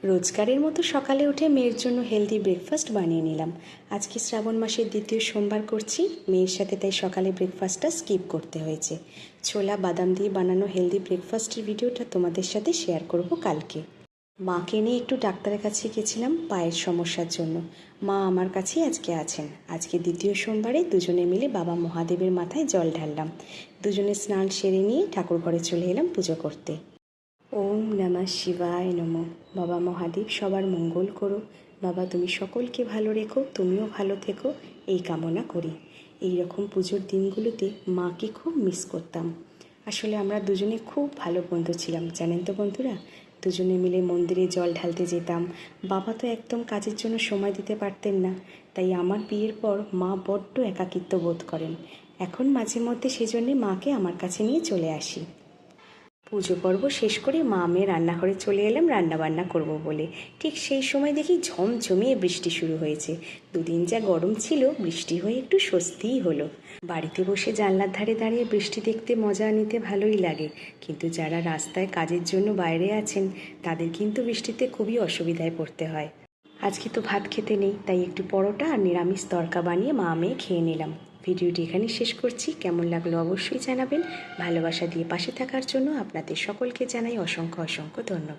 রোজকারের মতো সকালে উঠে মেয়ের জন্য হেলদি ব্রেকফাস্ট বানিয়ে নিলাম। আজকে শ্রাবণ মাসের দ্বিতীয় সোমবার করছি, মেয়ের সাথে তাই সকালে ব্রেকফাস্টটা স্কিপ করতে হয়েছে। ছোলা বাদাম দিয়ে বানানো হেলদি ব্রেকফাস্টের ভিডিওটা তোমাদের সাথে শেয়ার করব কালকে। মাকে নিয়ে একটু ডাক্তারের কাছে গেছিলাম পায়ের সমস্যার জন্য। মা আমার কাছেই আজকে আছেন। আজকে দ্বিতীয় সোমবারে দুজনে মিলে বাবা মহাদেবের মাথায় জল ঢাললাম। দুজনে স্নান সেরে নিয়ে ঠাকুর ঘরে চলে এলাম পুজো করতে। ওম নমঃ শিবায় নমঃ। বাবা মহাদেব সবার মঙ্গল করো। বাবা তুমি সকলকে ভালো রেখো, তুমিও ভালো থেকো, এই কামনা করি। এই রকম পুজোর দিনগুলোতে মাকে খুব মিস করতাম। আসলে আমরা দুজনে খুব ভালো বন্ধু ছিলাম, জানেন তো বন্ধুরা। দুজনে মিলে মন্দিরে জল ঢালতে যেতাম। বাবা তো একদম কাজের জন্য সময় দিতে পারতেন না, তাই আমার বিয়ের পর মা বড্ড একাকিত্ব বোধ করেন। এখন মাঝে মধ্যে সেজন্যে মাকে আমার কাছে নিয়ে চলে আসি। পুজো পর্ব শেষ করে মা মেয়ে রান্নাঘরে চলে এলাম রান্নাবান্না করব বলে। ঠিক সেই সময় দেখি ঝমঝমিয়ে বৃষ্টি শুরু হয়েছে। দুদিন যা গরম ছিল, বৃষ্টি হয়ে একটু স্বস্তিই হলো। বাড়িতে বসে জানলার ধারে দাঁড়িয়ে বৃষ্টি দেখতে মজা নিতে ভালোই লাগে, কিন্তু যারা রাস্তায় কাজের জন্য বাইরে আছেন তাদের কিন্তু বৃষ্টিতে খুবই অসুবিধায় পড়তে হয়। আজকে তো ভাত খেতে নেই, তাই একটু পরোটা আর নিরামিষ তড়কা বানিয়ে মা মেয়ে খেয়ে নিলাম। ভিডিওটি এখানেই শেষ করছি। কেমন লাগলো অবশ্যই জানাবেন। ভালোবাসা দিয়ে পাশে থাকার জন্য আপনাদের সকলকে জানাই অসংখ্য অসংখ্য ধন্যবাদ।